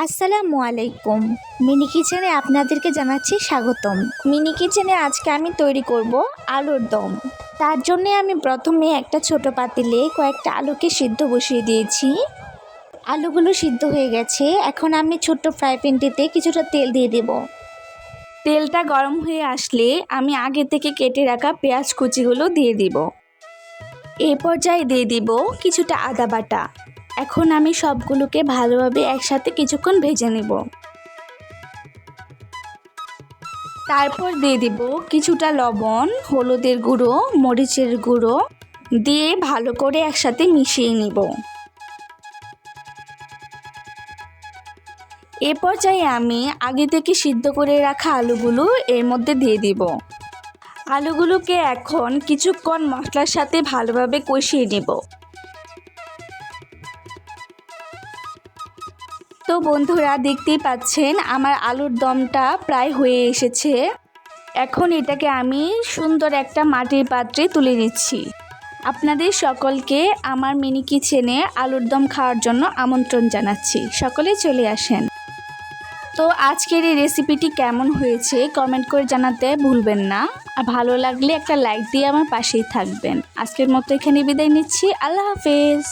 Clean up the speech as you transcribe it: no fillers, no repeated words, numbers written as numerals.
আসসালামু আলাইকুম। মিনি কিচেনে আপনাদেরকে জানাচ্ছি স্বাগতম। মিনি কিচেনে আজকে আমি তৈরি করব আলুর দম। তার জন্য আমি প্রথমে একটা ছোট পাতিলে কয়েকটা আলুকে সিদ্ধ বসিয়ে দিয়েছি। আলুগুলো সিদ্ধ হয়ে গেছে। এখন আমি ছোট্ট ফ্রাই প্যানটিতে কিছুটা তেল দিয়ে দেব। তেলটা গরম হয়ে আসলে আমি আগে থেকে কেটে রাখা পেঁয়াজ কুচিগুলো দিয়ে দিব। এই পর্যায়ে দিয়ে দিব কিছুটা আদা বাটা। এখন আমি সবগুলোকে ভালোভাবে একসাথে কিছুক্ষণ ভেজে নেব। তারপর দিয়ে দিব কিছুটা লবণ, হলুদের গুঁড়ো, মরিচের গুঁড়ো দিয়ে ভালো করে একসাথে মিশিয়ে নিব। এ পর্যায়ে আমি আগে থেকে সিদ্ধ করে রাখা আলুগুলো এর মধ্যে দিয়ে দিব। আলুগুলোকে এখন কিছুক্ষণ মশলার সাথে ভালোভাবে কষিয়ে নেব। তো বন্ধুরা, দেখতেই পাচ্ছেন আমার আলুর দমটা প্রায় হয়ে এসেছে। এখন এটাকে আমি সুন্দর একটা মাটির পাত্রে তুলে নিচ্ছি। আপনাদের সকলকে আমার মিনি কিচেনে আলুর দম খাওয়ার জন্য আমন্ত্রণ জানাচ্ছি। সকলে চলে আসেন। তো আজকের এই রেসিপিটি কেমন হয়েছে কমেন্ট করে জানাতে ভুলবেন না। আর ভালো লাগলে একটা লাইক দিয়ে আমার পাশেই থাকবেন। আজকের মতো এখানে বিদায় নিচ্ছি। আল্লাহ হাফেজ।